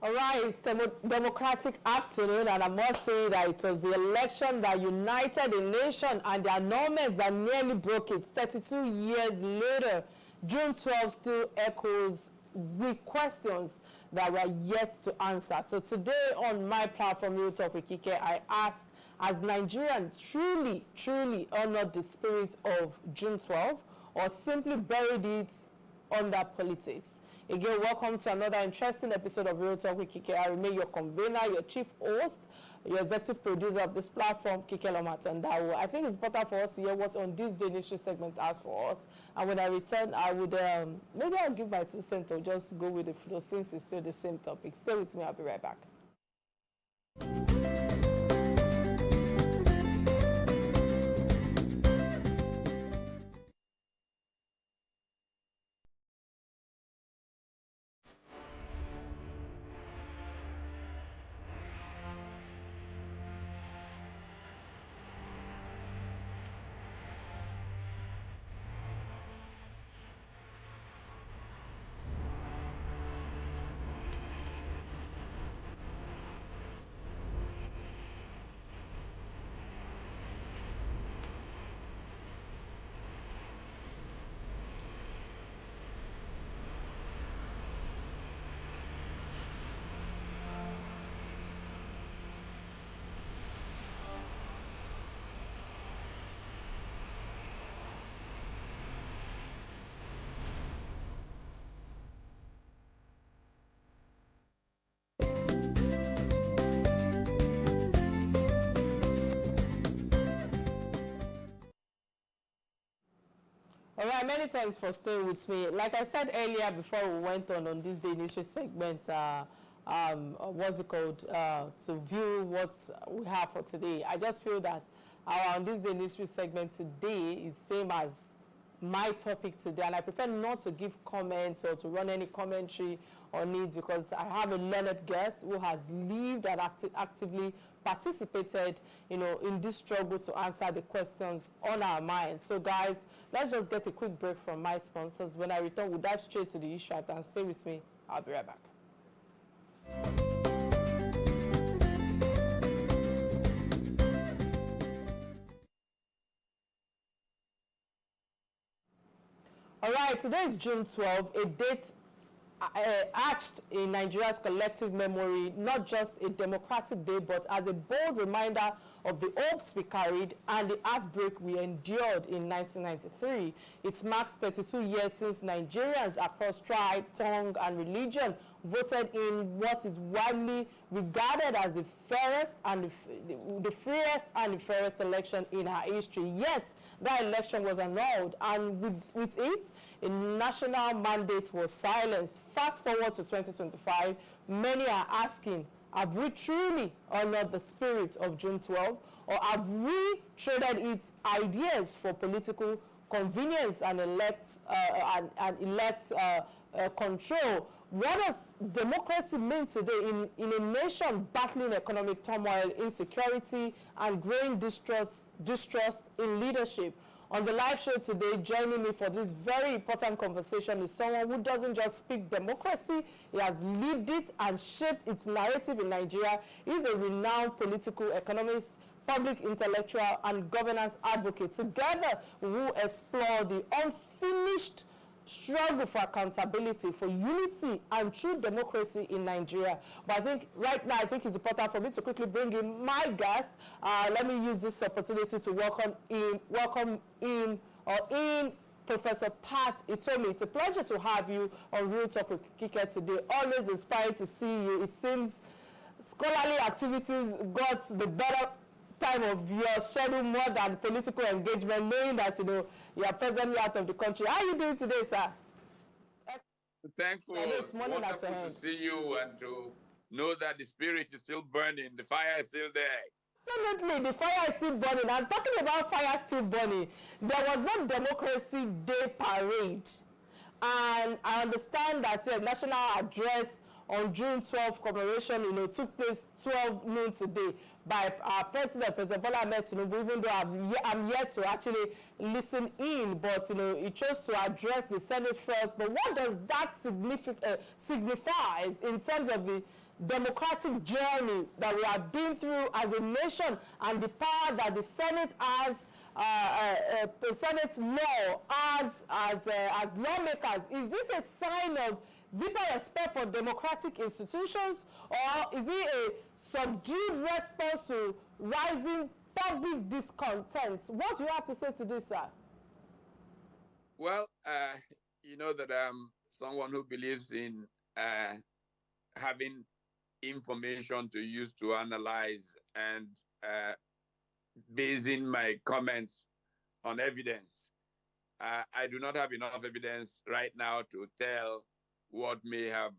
All right, it's democratic afternoon, and I must say that it was the election that united the nation and the annulment that nearly broke it. 32 years later, June 12 still echoes with questions that were yet to answer. So today on my platform, Real Talk with Kike, I ask, has Nigeria truly honored the spirit of June 12 or simply buried it under politics? Again, welcome to another interesting episode of Real Talk with Kike. I remain your convener, your chief host, your executive producer of this platform, Atanda-Owo. I think it's important for us to hear what on this day initial segment asks for us. And when I return, I would, maybe I'll give my 2 cents or just go with the flow since it's still the same topic. Stay with me, I'll be right back. All right, many thanks for staying with me. Like I said earlier before we went on this day initial segment, what's it called, to view what we have for today. I just feel that our on this day initial segment today is same as my topic today, and I prefer not to give comments or to run any commentary on it because I have a learned guest who has lived and actively participated, in this struggle to answer the questions on our minds. So guys, let's just get a quick break from my sponsors. When I return, we'll dive straight to the issue and stay with me. I'll be right back. All right, today is June 12, a date etched in Nigeria's collective memory, not just a democratic day, but as a bold reminder of the hopes we carried and the heartbreak we endured in 1993. It marks 32 years since Nigerians across tribe, tongue, and religion voted in what is widely regarded as the fairest and the freest and the fairest election in our history. Yet, that election was annulled, and with it, a national mandate was silenced. Fast forward to 2025, many are asking, have we truly honored the spirit of June 12, or have we traded its ideas for political convenience and elect control? What does democracy mean today in a nation battling economic turmoil, insecurity, and growing distrust in leadership? On the live show today, joining me for this very important conversation is someone who doesn't just speak democracy, he has lived it and shaped its narrative in Nigeria. He's a renowned political economist, public intellectual, and governance advocate. Together, we will explore the unfinished struggle for accountability, for unity, and true democracy in Nigeria. But I think right now, it's important for me to quickly bring in my guest. Let me use this opportunity to welcome in Professor Pat Itomi. It's a pleasure to have you on Real Talk with Kike today. Always inspired to see you. It seems scholarly activities got the better time of your schedule more than political engagement, knowing that you are presently out of the country. How are you doing today, sir? Thanks for wonderful to see you and to know that the spirit is still burning, the fire is still there. Absolutely, the fire is still burning. I'm talking about fire still burning. There was no Democracy Day parade, and I understand that the national address on June 12 commemoration, took place 12 noon today by our President Bola Ahmed Tinubu, even though I'm yet to actually listen in, but, he chose to address the Senate first. But what does that signifies in terms of the democratic journey that we have been through as a nation and the power that the Senate has, the Senate law as lawmakers, is this a sign of deeper respect for democratic institutions, or is it a subdued response to rising public discontent? What do you have to say to this, sir? Well, you know that I'm someone who believes in having information to use to analyze and basing my comments on evidence. I do not have enough evidence right now to tell what may have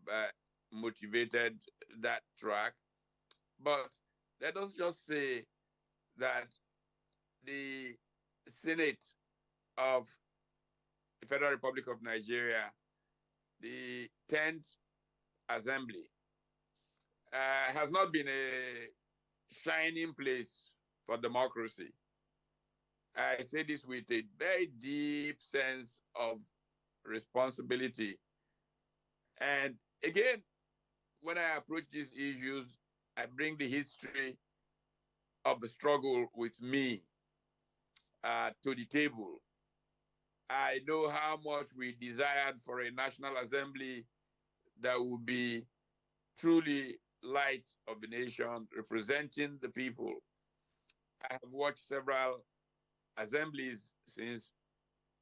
motivated that track. But let us just say that the Senate of the Federal Republic of Nigeria, the 10th Assembly, has not been a shining place for democracy. I say this with a very deep sense of responsibility. And again, when I approach these issues, I bring the history of the struggle with me to the table. I know how much we desired for a National Assembly that would be truly light of the nation, representing the people. I have watched several assemblies since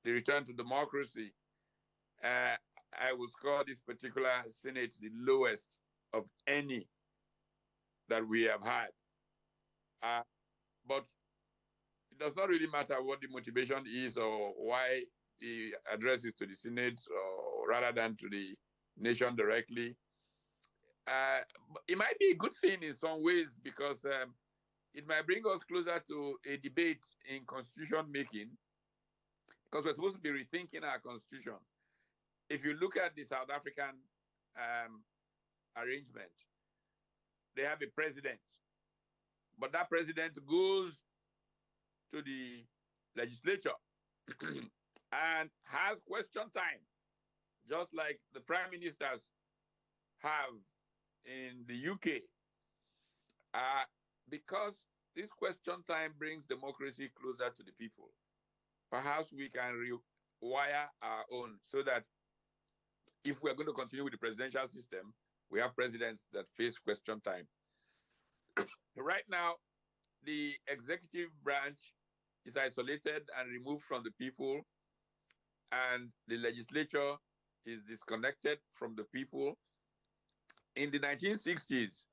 the return to democracy. I will score this particular Senate the lowest of any that we have had. But it does not really matter what the motivation is or why he addresses to the Senate or rather than to the nation directly. It might be a good thing in some ways because it might bring us closer to a debate in constitution making, because we're supposed to be rethinking our constitution. If you look at the South African arrangement, they have a president, but that president goes to the legislature and has question time, just like the prime ministers have in the UK. Because this question time brings democracy closer to the people. Perhaps we can rewire our own so that if we're going to continue with the presidential system, we have presidents that face question time. Right now, the executive branch is isolated and removed from the people, and the legislature is disconnected from the people. In the 1960s,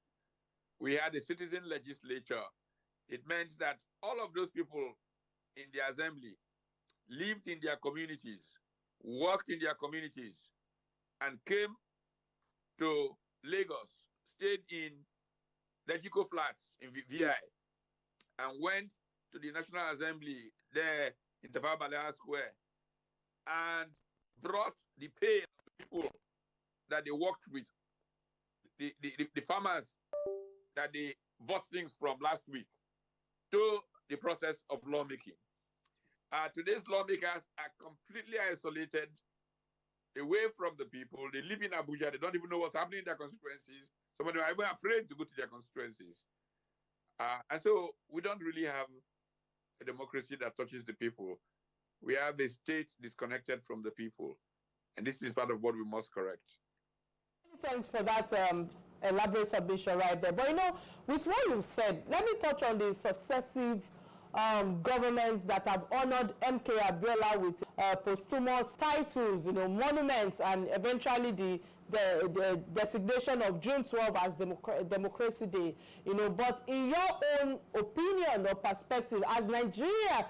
we had a citizen legislature. It meant that all of those people in the assembly lived in their communities, worked in their communities, and came to Lagos, stayed in Legico Flats in VI, and went to the National Assembly there in Tafawa Balewa Square and brought the pain of the people that they worked with, the farmers that they bought things from last week, to the process of lawmaking. Today's lawmakers are completely isolated, away from the people. They live in Abuja. They don't even know what's happening in their constituencies. Some of them are even afraid to go to their constituencies. And so we don't really have a democracy that touches the people. We have a state disconnected from the people. And this is part of what we must correct. Thanks for that elaborate submission right there. But you know, with what you said, let me touch on the successive governments that have honored MK Abiola with posthumous titles, you know, monuments, and eventually the designation of June 12 as Democracy Day. You know, but in your own opinion or perspective, as Nigeria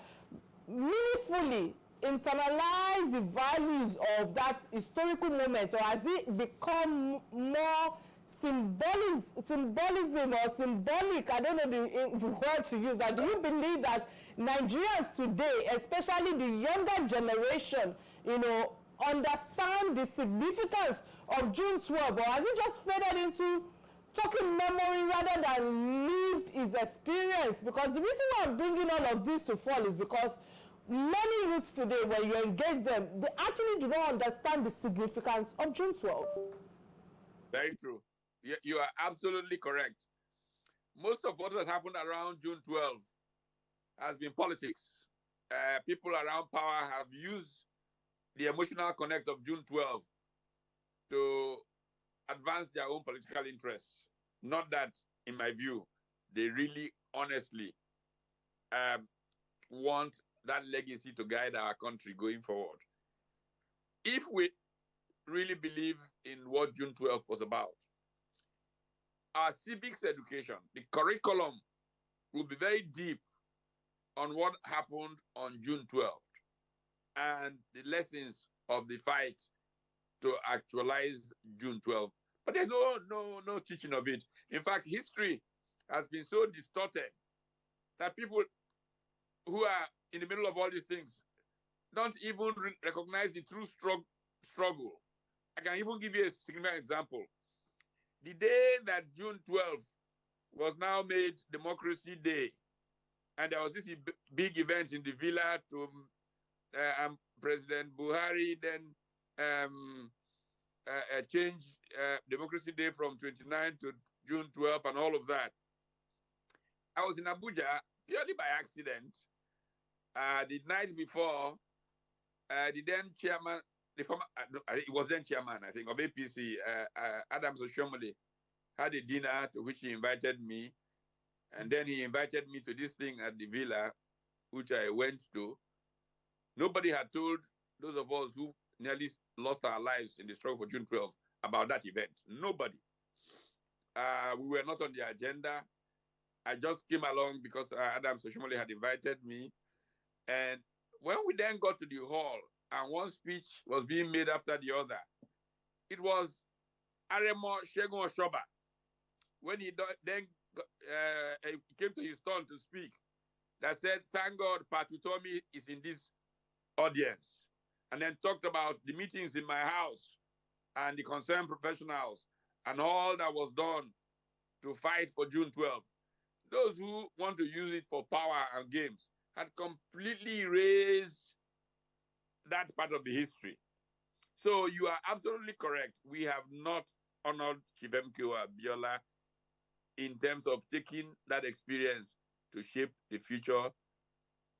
meaningfully internalize the values of that historical moment, or has it become more symbolism or symbolic? I don't know the word to use. That do you believe that Nigerians today, especially the younger generation, you know, understand the significance of June 12, or has it just faded into talking memory rather than lived his experience? Because the reason why I'm bringing all of this to fall is because many youths today, when you engage them, they actually do not understand the significance of June 12. Very true. You are absolutely correct. Most of what has happened around June 12th has been politics. People around power have used the emotional connect of June 12th to advance their own political interests. Not that, in my view, they really honestly want that legacy to guide our country going forward. If we really believe in what June 12th was about, our civics education, the curriculum, will be very deep on what happened on June 12th and the lessons of the fight to actualize June 12th. But there's no teaching of it. In fact, history has been so distorted that people who are in the middle of all these things don't even recognize the true struggle. I can even give you a significant example. The day that June 12th was now made Democracy Day, and there was this big event in the villa to President Buhari then change Democracy Day from 29 to June 12th and all of that. I was in Abuja purely by accident. The night before, the then chairman, the former, it was then chairman, I think, of APC, Oshiomhole, had a dinner to which he invited me. And then he invited me to this thing at the villa, which I went to. Nobody had told those of us who nearly lost our lives in the struggle for June 12th about that event. Nobody. We were not on the agenda. I just came along because Oshiomhole had invited me. And when we then got to the hall and one speech was being made after the other, it was Aremo Segun Oshoba. When he then came to his turn to speak, that said, thank God Patutomi is in this audience. And then talked about the meetings in my house and the concerned professionals and all that was done to fight for June 12th. Those who want to use it for power and games had completely erased that part of the history. So you are absolutely correct. We have not honored Chivemke Abiola in terms of taking that experience to shape the future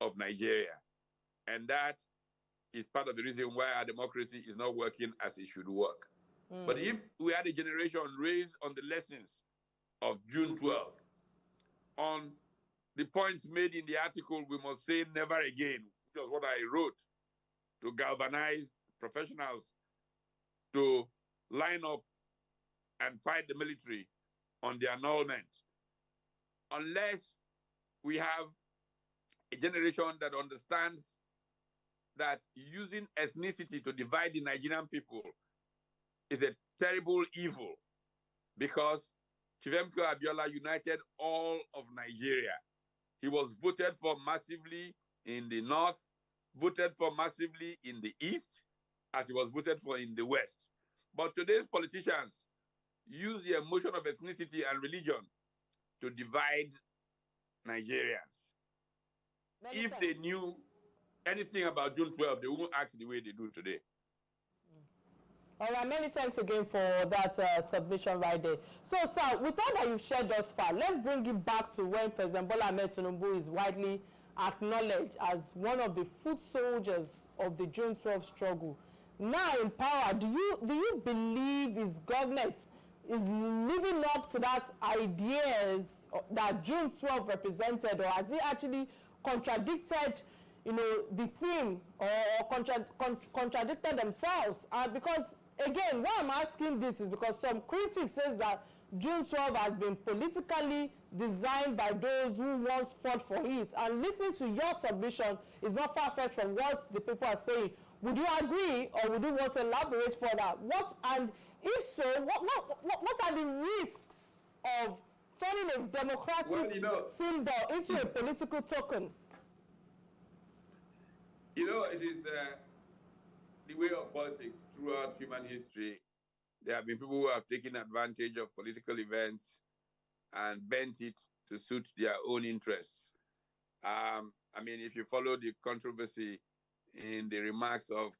of Nigeria. And that is part of the reason why our democracy is not working as it should work. But if we had a generation raised on the lessons of June 12th, on the points made in the article, we must say never again, which was what I wrote, to galvanize professionals to line up and fight the military on the annulment. Unless we have a generation that understands that using ethnicity to divide the Nigerian people is a terrible evil, because Chivemke Abiola united all of Nigeria. He was voted for massively in the north, voted for massively in the east, as he was voted for in the west. But today's politicians use the emotion of ethnicity and religion to divide Nigerians. If they knew anything about June 12th, they wouldn't act the way they do today. All right, many thanks again for that submission right there. So, sir, with all that you've shared thus far, let's bring it back to when President Bola Ahmed Tinubu is widely acknowledged as one of the foot soldiers of the June 12th struggle. Now in power, do you believe his government is living up to that ideas that June 12th represented, or has he actually contradicted, the theme, or contradicted themselves? Because again, why I'm asking this is because some critics says that June 12 has been politically designed by those who once fought for it. And listening to your submission is not far-fetched from what the people are saying. Would you agree, or would you want to elaborate further? And if so, what are the risks of turning a democratic symbol into a political token? It is the way of politics throughout human history. There have been people who have taken advantage of political events and bent it to suit their own interests. If you follow the controversy in the remarks of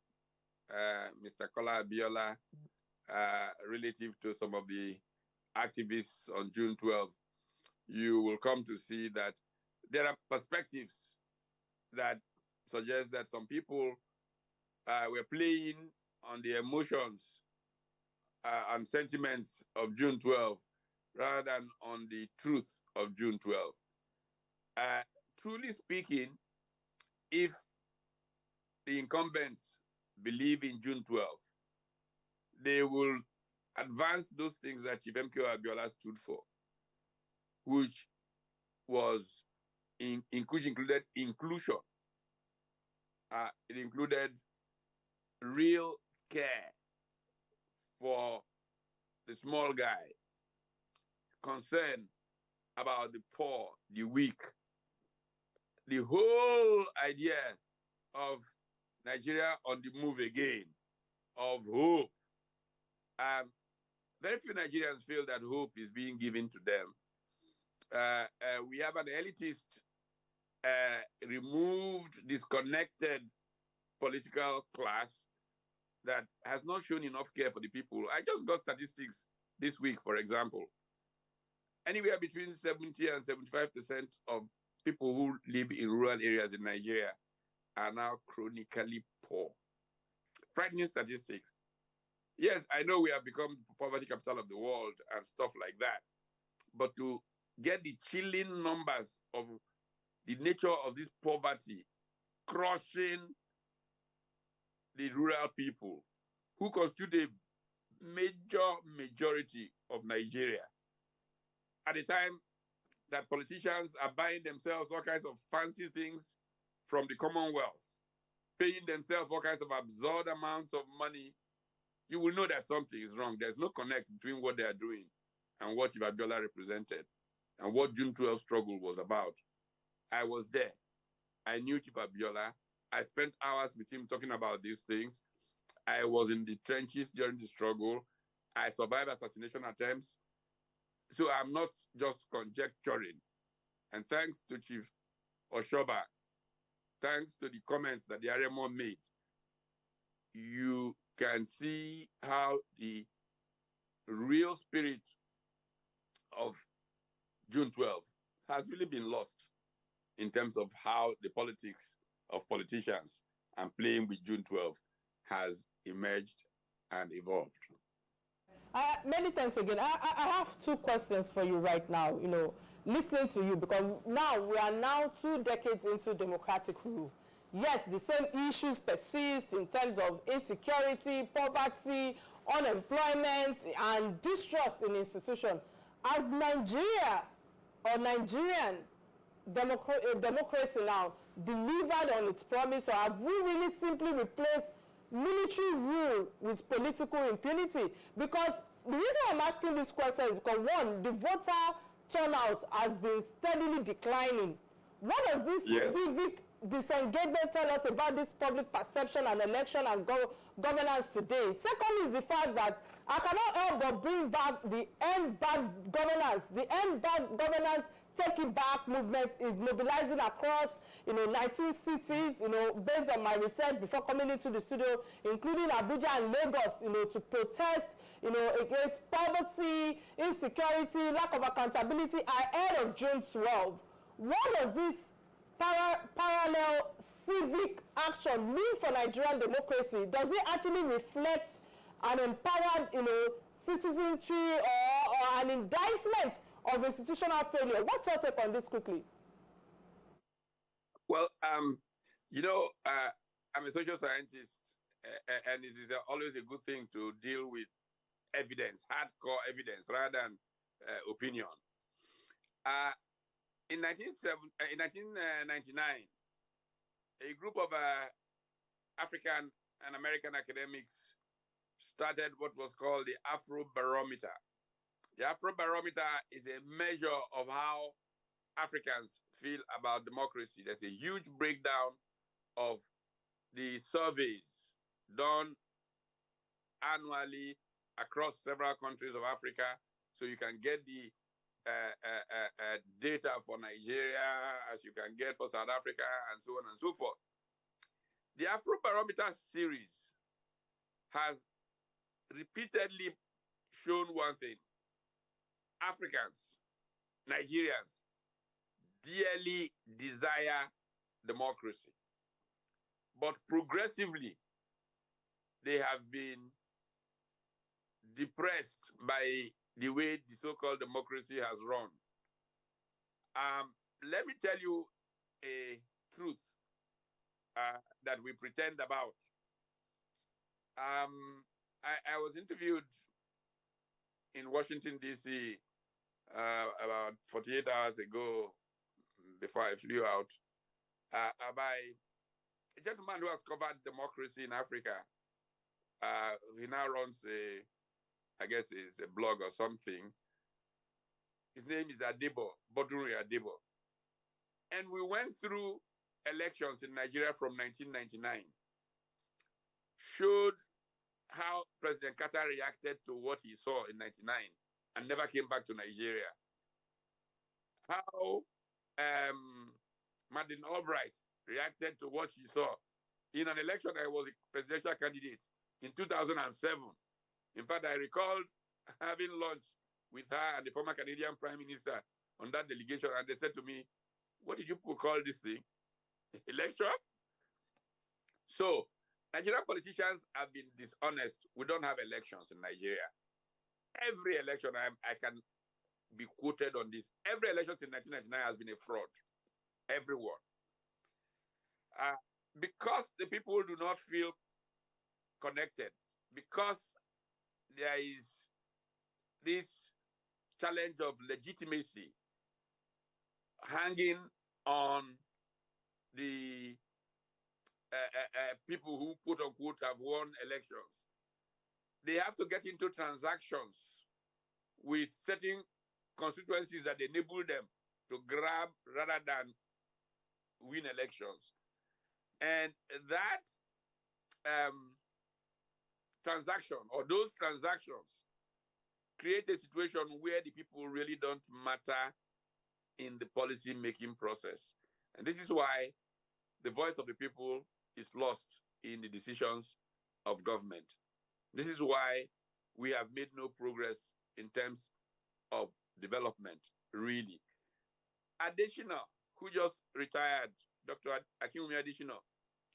Mr. Kola Abiola relative to some of the activists on June 12th, you will come to see that there are perspectives that suggest that some people were playing on the emotions and sentiments of June 12th rather than on the truth of June 12th. Truly speaking, if the incumbents believe in June 12th, they will advance those things that Chief MKO Abiola stood for, which was which included inclusion. It included real care for the small guy, concern about the poor, the weak. The whole idea of Nigeria on the move again, of hope. Very few Nigerians feel that hope is being given to them. We have an elitist, removed, disconnected political class that has not shown enough care for the people. I just got statistics this week, for example. Anywhere between 70 and 75% of people who live in rural areas in Nigeria are now chronically poor. Frightening statistics. Yes, I know we have become the poverty capital of the world and stuff like that. But to get the chilling numbers of the nature of this poverty crushing the rural people who constitute a majority of Nigeria at a time that politicians are buying themselves all kinds of fancy things from the Commonwealth, paying themselves all kinds of absurd amounts of money, you will know that something is wrong. There's no connect between what they are doing and what Chief Abiola represented and what June 12 struggle was about. I was there. I knew Chief Abiola. I spent hours with him talking about these things. I was in the trenches during the struggle. I survived assassination attempts. So I'm not just conjecturing. And thanks to Chief Oshoba, thanks to the comments that the RMO made, you can see how the real spirit of June 12 has really been lost in terms of how the politics of politicians and playing with June 12 has emerged and evolved. Many thanks again. I have two questions for you right now, listening to you, because now we are now 2 decades into democratic rule. Yes, the same issues persist in terms of insecurity, poverty, unemployment, and distrust in institutions. As Nigeria or Nigerian democracy now delivered on its promise, or have we really simply replaced military rule with political impunity? Because the reason I'm asking this question is because, one, the voter turnout has been steadily declining. What does this civic disengagement tell us about this public perception and election and governance today? Second is the fact that I cannot help but bring back the end bad governance. The end bad governance Take It Back movement is mobilizing across 19 cities, based on my research before coming into the studio, including Abuja and Lagos, to protest against poverty, insecurity, lack of accountability ahead of June 12. What does this parallel civic action mean for Nigerian democracy? Does it actually reflect an empowered citizenry or an indictment of institutional failure? What's your take on this quickly? Well, I'm a social scientist, and it is always a good thing to deal with evidence, hardcore evidence, rather than opinion. In 1999, a group of African and American academics started what was called the Afrobarometer. The Afrobarometer is a measure of how Africans feel about democracy. There's a huge breakdown of the surveys done annually across several countries of Africa, so you can get the data for Nigeria as you can get for South Africa, and so on and so forth. The Afrobarometer series has repeatedly shown one thing, Africans, Nigerians, dearly desire democracy. But progressively, they have been depressed by the way the so-called democracy has run. Let me tell you a truth that we pretend about. I was interviewed in Washington, D.C. About 48 hours ago, before I flew out, by a gentleman who has covered democracy in Africa. He now runs I guess it's a blog or something. His name is Bodunri Adebo. And we went through elections in Nigeria from 1999, showed how President Carter reacted to what he saw in 99 and never came back to Nigeria. How Madeleine Albright reacted to what she saw in an election. I was a presidential candidate in 2007. In fact, I recalled having lunch with her and the former Canadian Prime Minister on that delegation, and they said to me, "What did you people call this thing? Election?" So Nigerian politicians have been dishonest. We don't have elections in Nigeria. Every election, I can be quoted on this. Every election since 1999 has been a fraud. Everyone. Because the people do not feel connected, because there is this challenge of legitimacy hanging on the people who, quote unquote, have won elections. They have to get into transactions with certain constituencies that enable them to grab rather than win elections. And that transaction or those transactions create a situation where the people really don't matter in the policy making process. And this is why the voice of the people is lost in the decisions of government. This is why we have made no progress in terms of development, really. Additional, who just retired, Dr. Akinwumi Additional,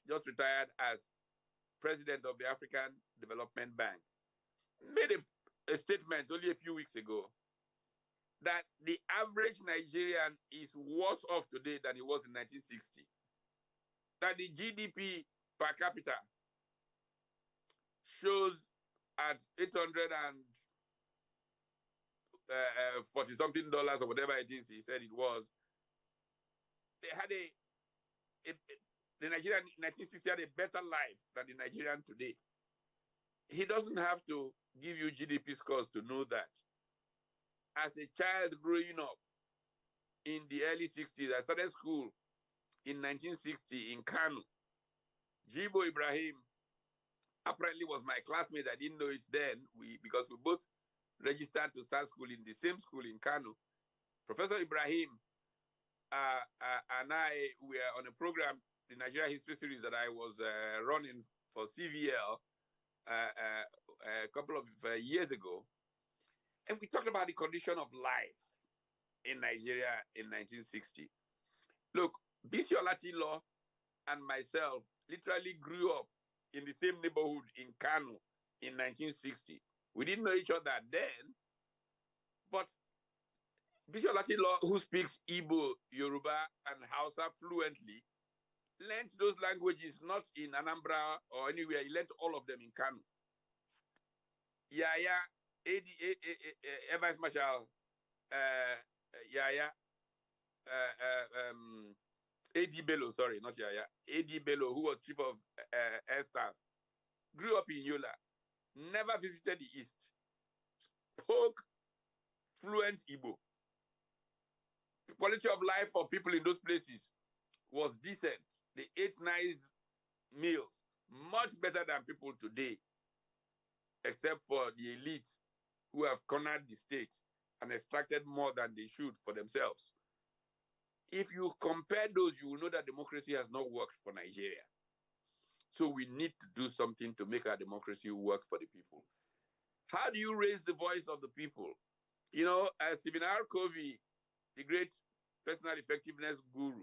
just retired as president of the African Development Bank, made a statement only a few weeks ago that the average Nigerian is worse off today than he was in 1960. That the GDP per capita shows at $840 something or whatever it is he said it was. They had the Nigerian in 1960 had a better life than the Nigerian today. He doesn't have to give you GDP scores to know that. As a child growing up in the early 60s, I started school in 1960 in Kano. Jibo Ibrahim apparently was my classmate. I didn't know it then, because we both registered to start school in the same school in Kano. Professor Ibrahim and I were on a program, the Nigeria History Series that I was running for CVL a couple of years ago. And we talked about the condition of life in Nigeria in 1960. Look, Bisi Olatilo and myself literally grew up in the same neighborhood in Kano in 1960. We didn't know each other then, but Bisi Olatilo, who speaks Igbo, Yoruba, and Hausa fluently, learned those languages not in Anambra or anywhere. He learned all of them in Kano. Yaya, Vice Marshal, Yaya, A.D. Bello, sorry, not Yaya, A.D. Bello, who was chief of air staff, grew up in Yola, never visited the East, spoke fluent Igbo. The quality of life for people in those places was decent. They ate nice meals, much better than people today, except for the elite who have cornered the state and extracted more than they should for themselves. If you compare those, you will know that democracy has not worked for Nigeria. So we need to do something to make our democracy work for the people. How do you raise the voice of the people? You know, Stephen R. Covey, the great personal effectiveness guru,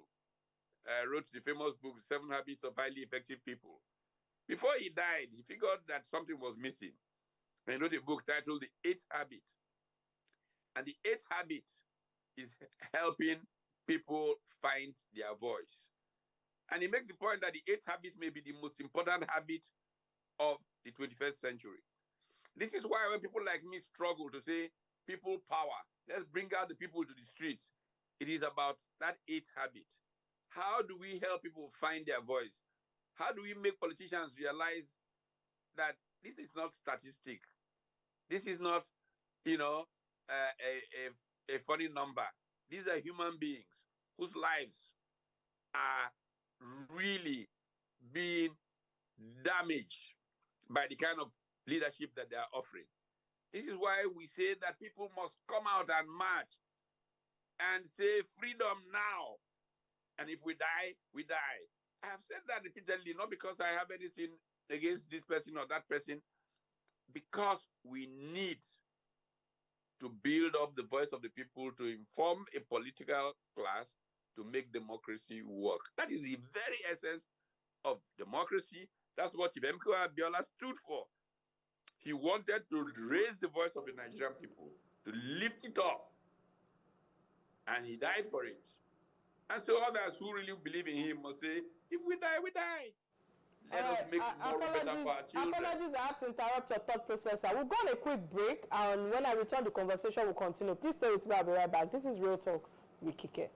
wrote the famous book, 7 Habits of Highly Effective People. Before he died, he figured that something was missing. And he wrote a book titled The Eighth Habit. And the eighth habit is helping people find their voice. And he makes the point that the eighth habit may be the most important habit of the 21st century. This is why when people like me struggle to say people power, let's bring out the people to the streets, it is about that eighth habit. How do we help people find their voice? How do we make politicians realize that this is not statistic? This is not, you know, a funny number. These are human beings whose lives are really being damaged by the kind of leadership that they are offering. This is why we say that people must come out and march and say freedom now. And if we die, we die. I have said that repeatedly, not because I have anything against this person or that person, because we need to build up the voice of the people, to inform a political class, to make democracy work. That is the very essence of democracy. That's what Ibemko Abiola stood for. He wanted to raise the voice of the Nigerian people, to lift it up. And he died for it. And so others who really believe in him must say, if we die, we die. Let us make tomorrow better for our children. Apologies, I have to interrupt your thought processor. We'll go on a quick break, and when I return, the conversation will continue. Please stay with me. I'll be right back. This is Real Talk with Kike.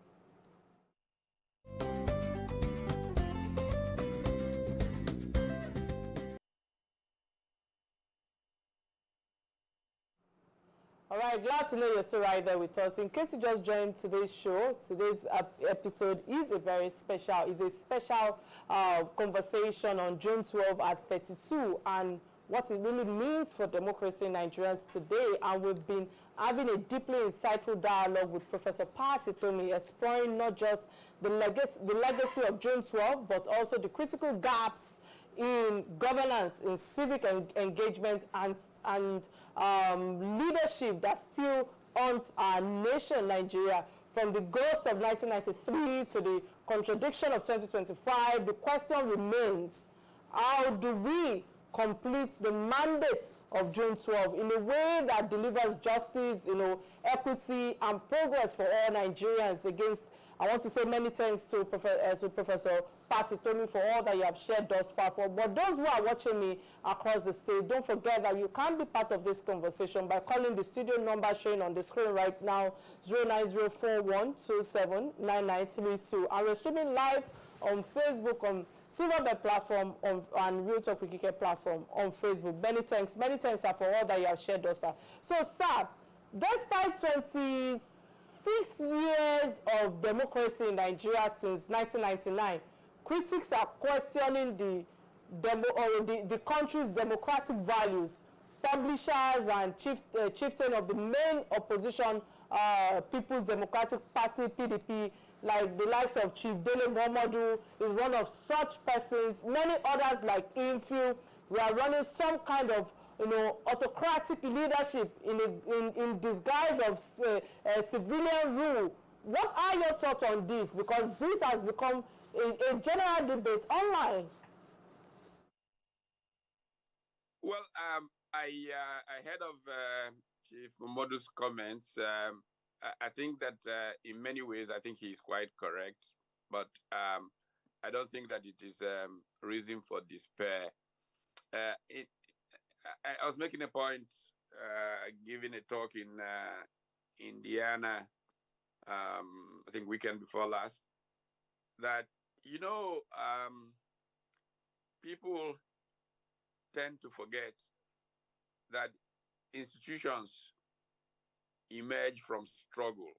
All right, glad to know you're still right there with us. In case you just joined today's show, today's episode is a special conversation on June 12 at 32 and what it really means for democracy in Nigeria today. And we've been having a deeply insightful dialogue with Professor Atanda-Owo, exploring not just the legacy of June 12, but also the critical gaps in governance, in civic engagement, and leadership that still haunts our nation, Nigeria. From the ghost of 1993 to the contradiction of 2025, the question remains, how do we complete the mandate of June 12 in a way that delivers justice, equity, and progress for all Nigerians? Against, I want to say many thanks to Professor Atanda-Owo for all that you have shared thus far. But those who are watching me across the state, don't forget that you can be part of this conversation by calling the studio number showing on the screen right now, 09041279932. And we're streaming live on Facebook, on Silverbird platform, and Real Talk with Kike platform on Facebook. Many thanks for all that you have shared thus far. So, sir, despite 26 years of democracy in Nigeria since 1999, critics are questioning the country's democratic values. Publishers and chieftain of the main opposition People's Democratic Party, PDP, like the likes of Chief Dele Momodu, is one of such persons. Many others like Infield, we are running some kind of autocratic leadership in disguise of civilian rule. What are your thoughts on this? Because this has become a general debate online. Well, I heard of Chief Momodu's comments. I think that in many ways, I think he's quite correct, but I don't think that it is reason for despair. I was making a point, giving a talk in Indiana, I think weekend before last, that, people tend to forget that institutions emerge from struggle.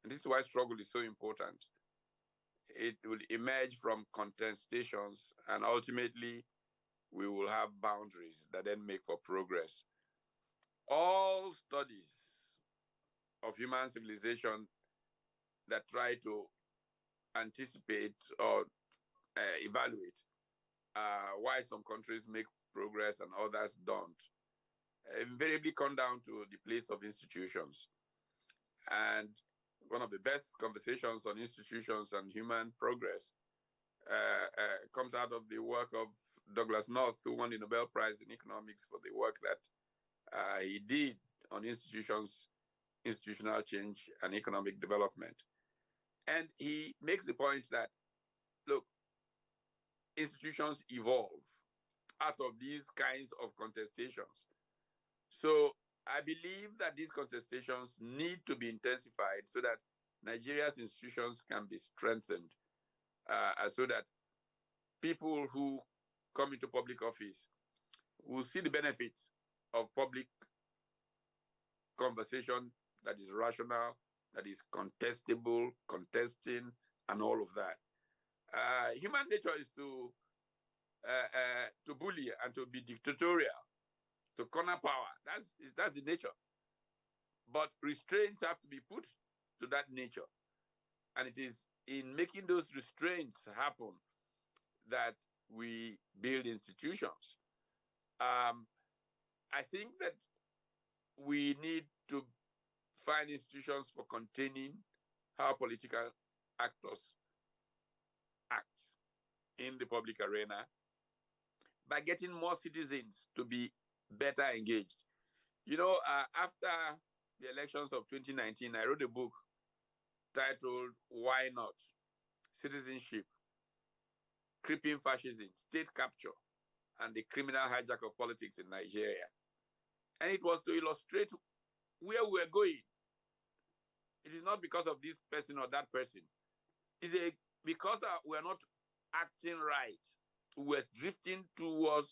And this is why struggle is so important. It will emerge from contestations, and ultimately we will have boundaries that then make for progress. All studies of human civilization that try to anticipate or evaluate why some countries make progress and others don't invariably come down to the place of institutions. And one of the best conversations on institutions and human progress comes out of the work of Douglas North, who won the Nobel Prize in Economics for the work that he did on institutional change and economic development. And he makes the point that, look, institutions evolve out of these kinds of contestations. So I believe that these contestations need to be intensified so that Nigeria's institutions can be strengthened, so that people who come into public office will see the benefits of public conversation that is rational, that is contestable, contesting, and all of that. Human nature is to bully and to be dictatorial, to corner power. That's the nature. But restraints have to be put to that nature. And it is in making those restraints happen that we build institutions. I think that we need to find institutions for containing how political actors act in the public arena by getting more citizens to be better engaged. You know, after the elections of 2019, I wrote a book titled Why Not? Citizenship, Creeping Fascism, State Capture, and the Criminal Hijack of Politics in Nigeria. And it was to illustrate where we're going. It is not because of this person or that person. It's because we're not acting right. We're drifting towards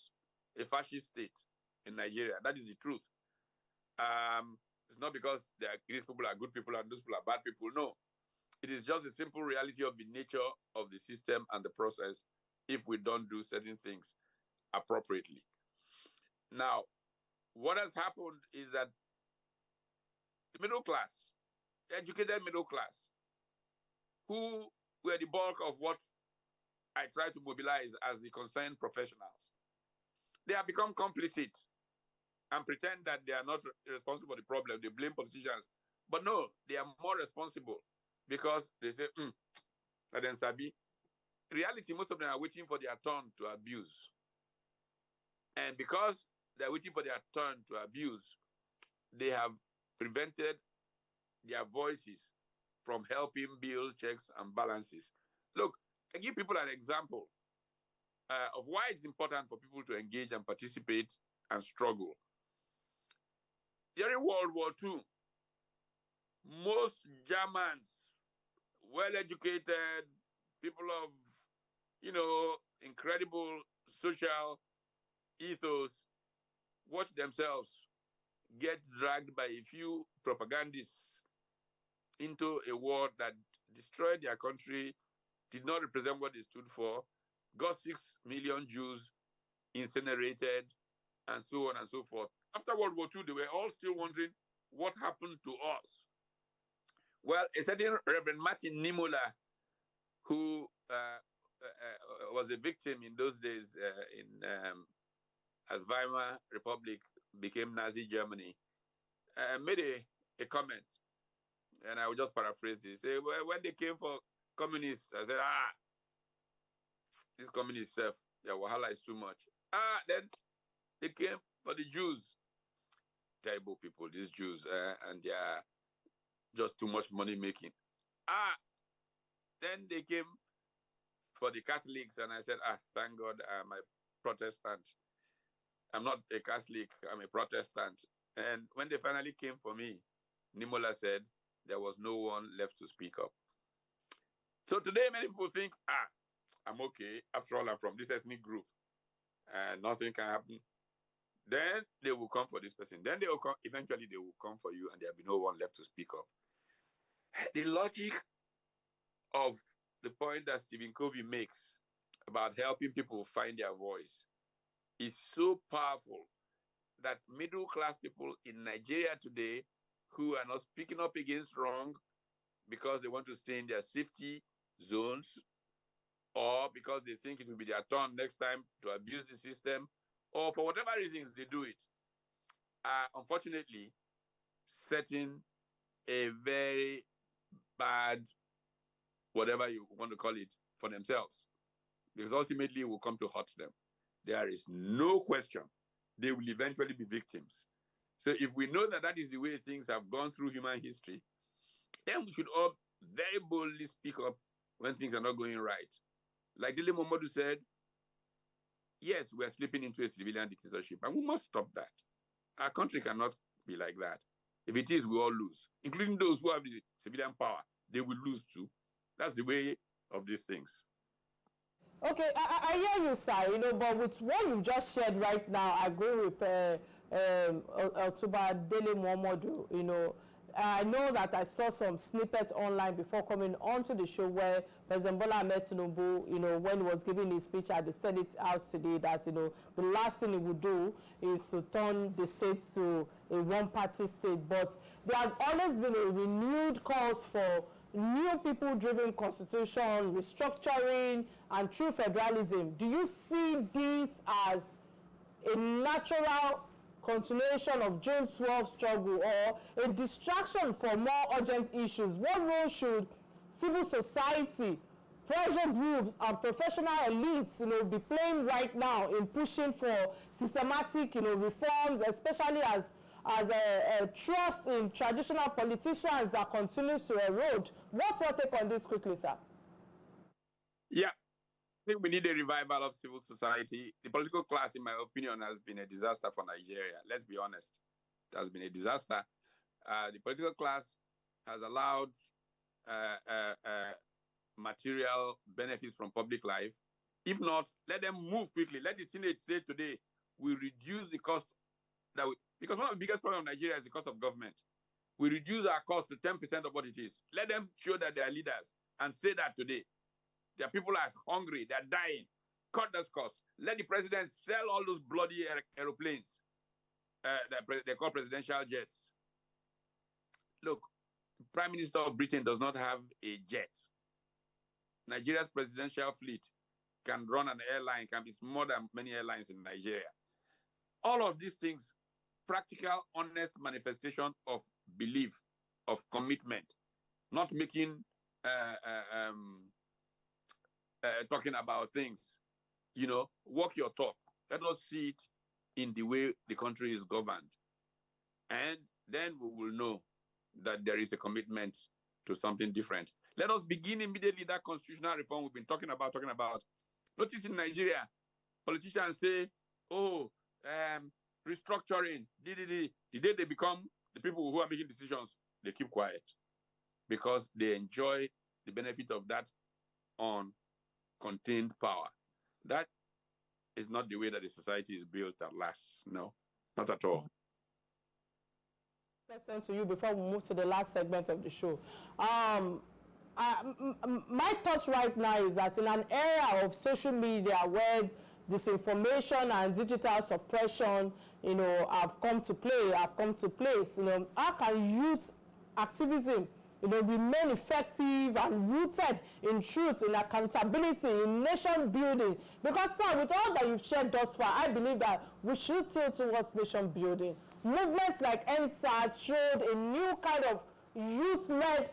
a fascist state in Nigeria. That is the truth. It's not because these people are good people and those people are bad people. No. It is just the simple reality of the nature of the system and the process if we don't do certain things appropriately. Now, what has happened is that the middle class, the educated middle class, who were the bulk of what I try to mobilize as the concerned professionals, they have become complicit and pretend that they are not responsible for the problem. They blame politicians. But no, they are more responsible because they say, and then Sabi. In reality, most of them are waiting for their turn to abuse. And because they're waiting for their turn to abuse, they have prevented their voices from helping build checks and balances. Look, I give people an example of why it's important for people to engage and participate and struggle. During World War II, most Germans, well-educated, people of, incredible social ethos, watch themselves get dragged by a few propagandists into a war that destroyed their country, did not represent what they stood for, got 6 million Jews incinerated, and so on and so forth. After World War II, they were all still wondering what happened to us. Well, a certain Reverend Martin Niemöller, who was a victim in those days as Weimar Republic became Nazi Germany, made a comment, and I will just paraphrase this. Say, well, when they came for communists, I said, this communist self, their wahala is too much. Then they came for the Jews. Terrible people, these Jews, and they are just too much money making. Then they came for the Catholics, and I said, thank God I'm a Protestant. I'm not a Catholic, I'm a Protestant. And when they finally came for me, Niemöller said there was no one left to speak up. So today, many people think, I'm okay. After all, I'm from this ethnic group, and nothing can happen. Then they will come for this person. Then they will come, eventually they will come for you, and there will be no one left to speak up. The logic of the point that Stephen Covey makes about helping people find their voice is so powerful that middle-class people in Nigeria today who are not speaking up against wrong because they want to stay in their safety zones or because they think it will be their turn next time to abuse the system or for whatever reasons they do it, are unfortunately setting a very bad, whatever you want to call it, for themselves. Because ultimately it will come to hurt them. There is no question they will eventually be victims. So if we know that that is the way things have gone through human history, then we should all very boldly speak up when things are not going right. Like Dele Momodu said, yes, we are slipping into a civilian dictatorship, and we must stop that. Our country cannot be like that. If it is, we all lose, including those who have the civilian power. They will lose too. That's the way of these things. Okay, I hear you, sir, but with what you've just shared right now, I agree with Otuba Dele Momodu, I know that I saw some snippets online before coming onto the show where President Bola Ahmed Tinubu, when he was giving his speech at the Senate House today, that, the last thing he would do is to turn the state to a one-party state. But there has always been a renewed calls for new people-driven constitution, restructuring, and true federalism. Do you see this as a natural continuation of June 12 struggle or a distraction for more urgent issues? What role should civil society, pressure groups, and professional elites, be playing right now in pushing for systematic, reforms, especially as a trust in traditional politicians that continues to erode? What's your take on this quickly, sir? Yeah, I think we need a revival of civil society. The political class, in my opinion, has been a disaster for Nigeria. Let's be honest. It has been a disaster. The political class has allowed material benefits from public life. If not, let them move quickly. Let the Senate say today, we reduce the cost because one of the biggest problems of Nigeria is the cost of government. We reduce our cost to 10% of what it is. Let them show that they are leaders and say that today. Their people are hungry, they're dying. Cut those costs. Let the president sell all those bloody aeroplanes that they call presidential jets. Look, the Prime Minister of Britain does not have a jet. Nigeria's presidential fleet can run an airline, can be more than many airlines in Nigeria. All of these things, practical, honest manifestation of belief, of commitment, not making talking about things, walk your talk. Let us see it in the way the country is governed. And then we will know that there is a commitment to something different. Let us begin immediately that constitutional reform we've been talking about. Notice in Nigeria, politicians say, restructuring, the day they become the people who are making decisions, they keep quiet because they enjoy the benefit of that on contained power. That is not the way that the society is built that lasts. No, not at all. Question to you before we move to the last segment of the show. My thoughts right now is that in an era of social media where disinformation and digital suppression, have come to place, how can youth activism remain effective and rooted in truth, in accountability, in nation building? Because, sir, with all that you've shared thus far, I believe that we should tilt towards nation building. Movements like NSAS showed a new kind of youth-led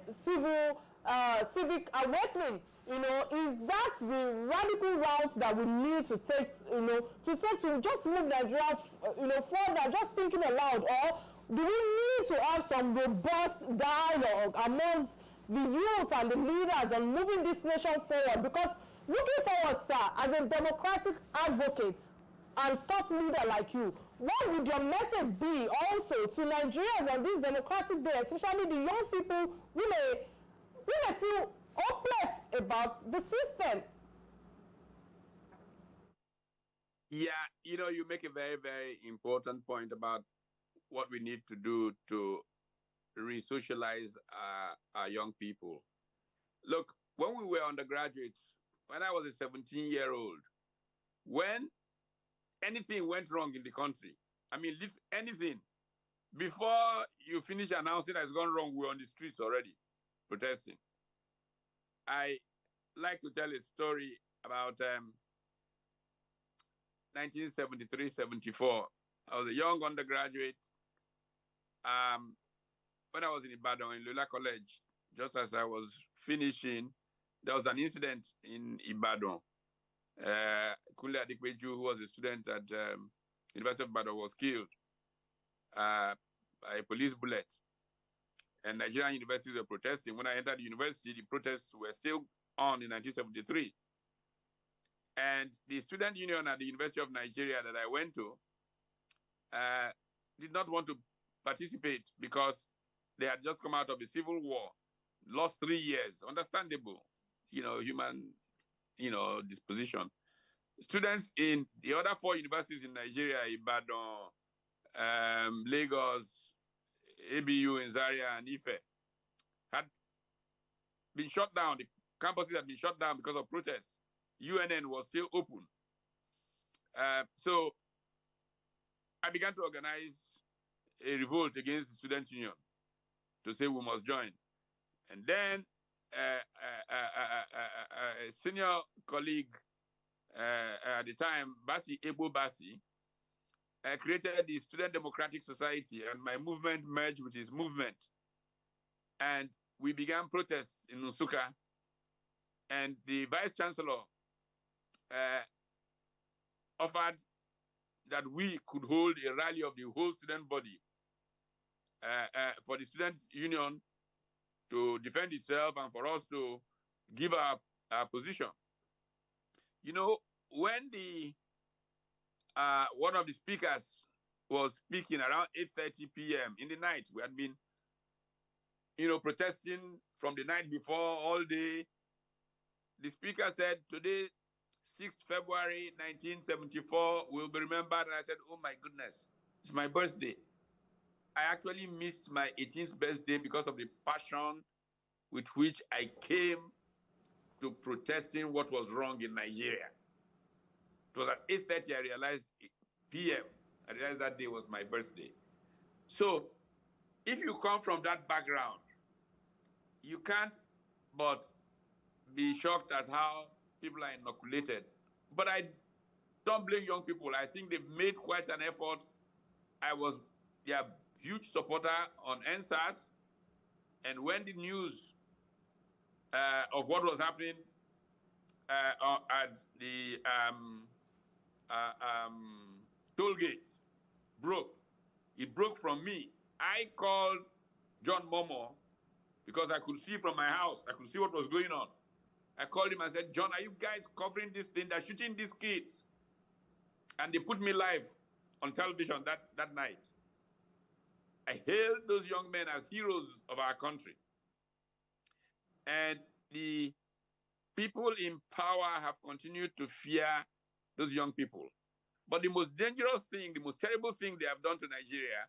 civic awakening. Is that the radical route that we need to take, to just move Nigeria, further, just thinking aloud? Or do we need to have some robust dialogue amongst the youth and the leaders on moving this nation forward? Because looking forward, sir, as a democratic advocate and thought leader like you, what would your message be also to Nigerians on this democratic day, especially the young people who may feel hopeless about the system? Yeah, you make a very, very important point about what we need to do to re-socialize our young people. Look, when we were undergraduates, when I was a 17-year-old, when anything went wrong in the country, anything, before you finish announcing that it's gone wrong, we're on the streets already protesting. I like to tell a story about 1973-74. I was a young undergraduate. when I was in Ibadan, in Lola College, just as I was finishing, there was an incident in Ibadan. Kunle Adikpeju, who was a student at University of Ibadan, was killed by a police bullet. And Nigerian universities were protesting. When I entered the university, the protests were still on in 1973. And the student union at the University of Nigeria that I went to did not want to participate because they had just come out of a civil war, lost 3 years. Understandable, human, disposition. Students in the other 4 universities in Nigeria, Ibadan, Lagos, ABU in Zaria, and Ife, had been shut down. The campuses had been shut down because of protests. UNN was still open. So I began to organize a revolt against the student union to say we must join. And then a senior colleague at the time, Ebo Basi, created the Student Democratic Society, and my movement merged with his movement. And we began protests in Nsukka, and the vice chancellor offered that we could hold a rally of the whole student body for the student union to defend itself and for us to give our position. When the one of the speakers was speaking around 8:30 p.m. in the night, we had been, protesting from the night before all day. The speaker said, today, 6th February 1974 will be remembered. And I said, oh my goodness, it's my birthday. I actually missed my 18th birthday because of the passion with which I came to protesting what was wrong in Nigeria. It was at 8:30 I realized p.m. I realized that day was my birthday. So if you come from that background, you can't but be shocked at how people are inoculated. But I don't blame young people. I think they've made quite an effort. I was their huge supporter on NSAS. And when the news of what was happening at the toll gate broke, it broke from me. I called John Momo because I could see from my house. I could see what was going on. I called him and said, John, are you guys covering this thing? They're shooting these kids. And they put me live on television that night. I hailed those young men as heroes of our country. And the people in power have continued to fear those young people. But the most dangerous thing, the most terrible thing they have done to Nigeria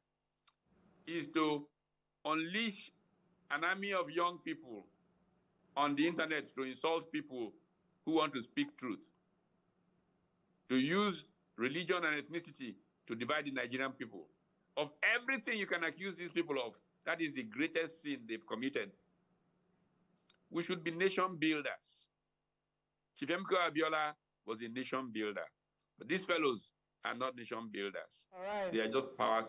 is to unleash an army of young people on the internet to insult people who want to speak truth, to use religion and ethnicity to divide the Nigerian people. Of everything you can accuse these people of, that is the greatest sin they've committed. We should be nation builders. Chief Emeka Abiola was a nation builder, but these fellows are not nation builders. All right. They are just powers.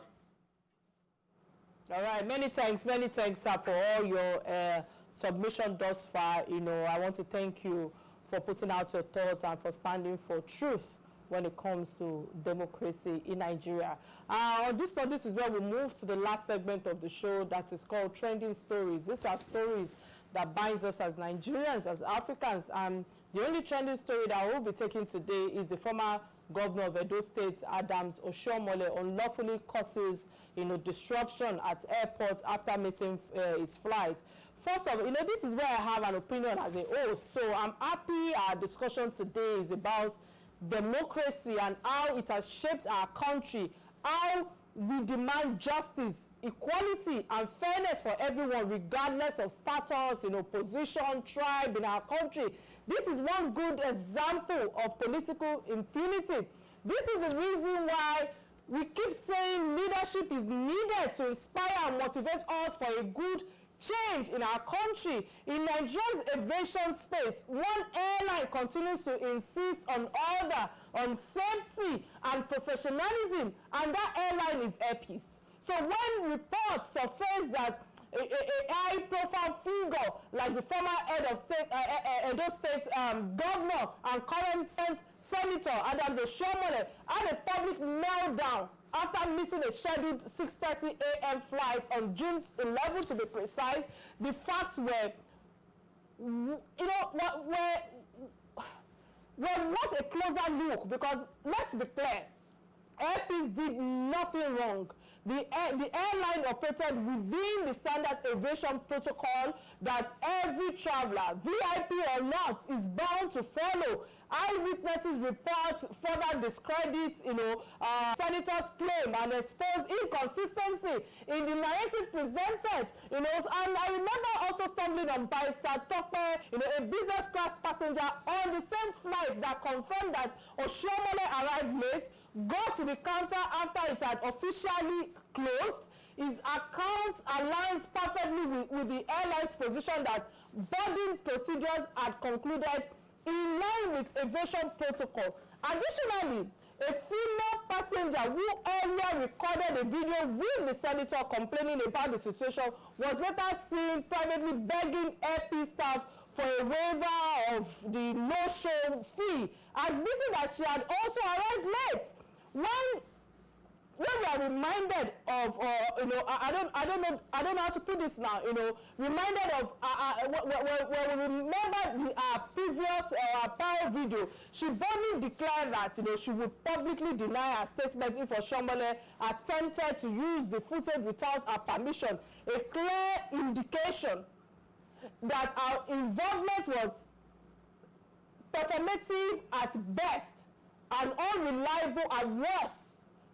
All right, many thanks, sir, for all your submission thus far. I want to thank you for putting out your thoughts and for standing for truth when it comes to democracy in Nigeria. On this note, this is where we move to the last segment of the show that is called Trending Stories. These are stories that binds us as Nigerians, as Africans. And the only trending story that we'll be taking today is the former governor of Edo State, Oshiomhole, unlawfully causes, disruption at airports after missing his flight. First of all, this is where I have an opinion as a host. So I'm happy our discussion today is about democracy and how it has shaped our country, how we demand justice, equality, and fairness for everyone, regardless of status, position, tribe in our country. This is one good example of political impunity. This is the reason why we keep saying leadership is needed to inspire and motivate us for a good change in our country. In Nigeria's aviation space, one airline continues to insist on order, on safety and professionalism, and that airline is Air Peace. So when reports surface that a high-profile figure like the former head of state, Edo State governor and current Senator Atanda-Owo had a public meltdown after missing a scheduled 6:30 a.m. flight on June 11 to be precise. The facts were, you know, were not a closer look, because let's be clear, Airpeace did nothing wrong. The airline operated within the standard aviation protocol that every traveler, VIP or not, is bound to follow. Eyewitnesses reports further discredit, Senator's claim and expose inconsistency in the narrative presented, And I remember also stumbling on Barrister Tope, a business class passenger on the same flight that confirmed that Oshiomhole arrived late, got to the counter after it had officially closed. His account aligns perfectly with the airline's position that boarding procedures had concluded in line with aviation protocol. Additionally, a female passenger who earlier recorded a video with the senator complaining about the situation was later seen privately begging Airpeace staff for a waiver of the no-show fee, admitting that she had also arrived late. When we are reminded of, I don't know how to put this now, reminded of, when we remember the previous prior video, she boldly declared that, she would publicly deny her statement if Oshiomhole attempted to use the footage without her permission, a clear indication that our involvement was performative at best and unreliable at worst.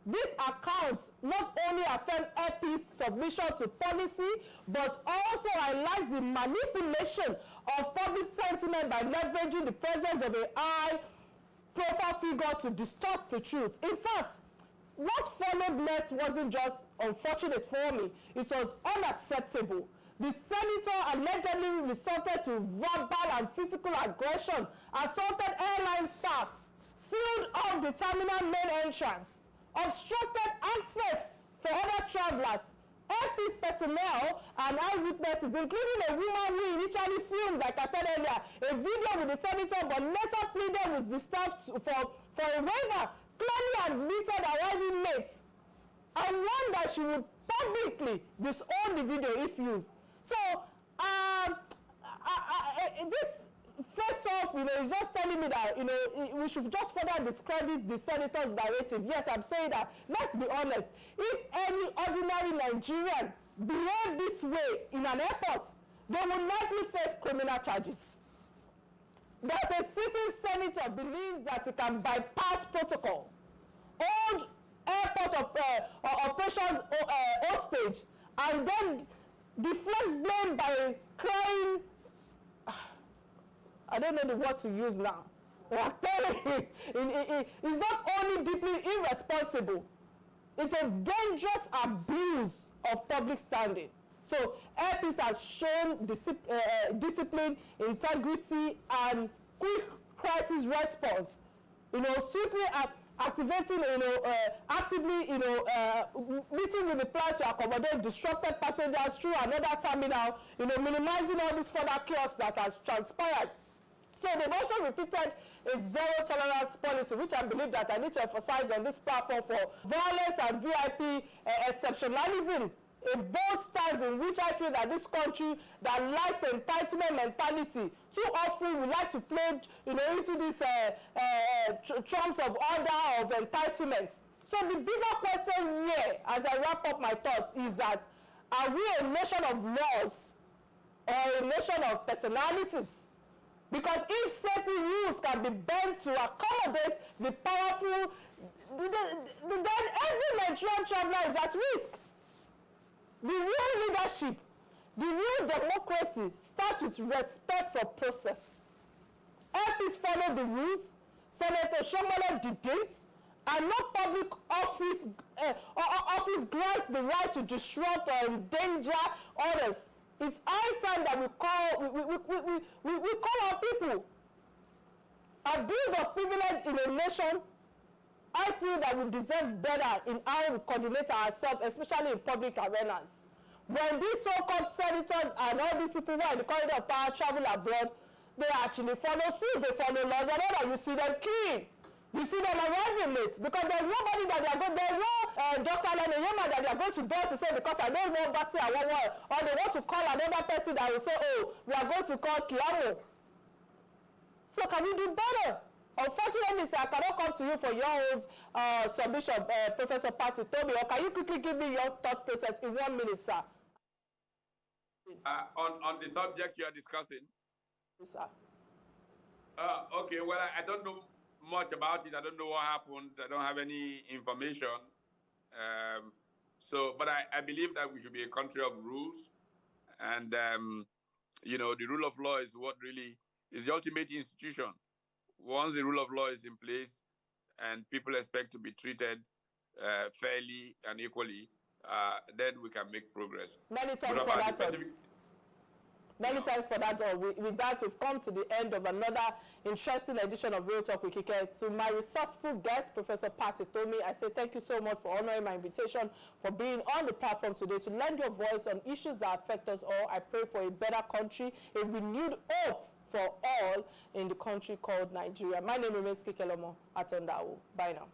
These accounts not only affirm Airpeace submission to policy, but also highlight the manipulation of public sentiment by leveraging the presence of a high-profile figure to distort the truth. In fact, what followed next wasn't just unfortunate for me, it was unacceptable. The senator allegedly resorted to verbal and physical aggression, assaulted airline staff, sealed off the terminal main entrance, obstructed access for other travelers. Airpeace personnel and eyewitnesses, including a woman who initially filmed, like I said earlier, a video with the senator, but later pleaded with the staff for a waiver, clearly admitted arriving late and warned that she would publicly disown the video if used. So, this first off, is just telling me that, we should just further discredit the senator's narrative. Yes, I'm saying that. Let's be honest. If any ordinary Nigerian behaved this way in an airport, they would likely face criminal charges. That a sitting senator believes that he can bypass protocol, hold airport operations hostage, and then deflect blame by crying. I don't know the word to use now. I'm telling you, it's not only deeply irresponsible, it's a dangerous abuse of public standing. So Airpeace has shown discipline, integrity, and quick crisis response. Swiftly activating, actively, meeting with the plan to accommodate disrupted passengers through another terminal, minimizing all this further chaos that has transpired. So they've also repeated its zero tolerance policy, which I believe that I need to emphasize on this platform, for violence and VIP exceptionalism, a bold stance in which I feel that this country that likes entitlement mentality too often we like to play, into this trumps of order of entitlements. So the bigger question here, as I wrap up my thoughts, is that are we a nation of laws or a nation of personalities? Because if safety rules can be bent to accommodate the powerful, then every Nigerian traveler is at risk. The real leadership, the real democracy starts with respect for process. Airpeace followed the rules, Senator Oshiomhole didn't, and no public office grants the right to disrupt or endanger others. It's high time that we call our people. Abuse of privilege in a nation, I feel that we deserve better in how we coordinate ourselves, especially in public arenas. when these so-called senators and all these people who are in the corridor of power travel abroad, they actually follow suit, they follow laws, and all that. You see them clean. You see them arriving late because there's nobody that they are going, there's no Dr. Leneyema that they are going to go to say, because I don't know Basi, I want one, or they want to call another person that will say, oh, we are going to call Kiamo. So can we do better? Unfortunately, sir, I cannot come to you for your own submission, Professor Patti Tomi, or can you quickly give me your thought process in 1 minute, sir? On the subject you are discussing? Yes, sir. Okay, well, I don't know much about it. I don't know what happened. I don't have any information. But I believe that we should be a country of rules. And, you know, the rule of law is what really is the ultimate institution. Once the rule of law is in place and people expect to be treated fairly and equally, then we can make progress. Many thanks for that. Many thanks for that. With that, we've come to the end of another interesting edition of Real Talk with Kike. To my resourceful guest, Professor Patti Tomi, I say thank you so much for honoring my invitation, for being on the platform today to lend your voice on issues that affect us all. I pray for a better country, a renewed hope for all in the country called Nigeria. My name remains Kike Atanda-Owo. Bye now.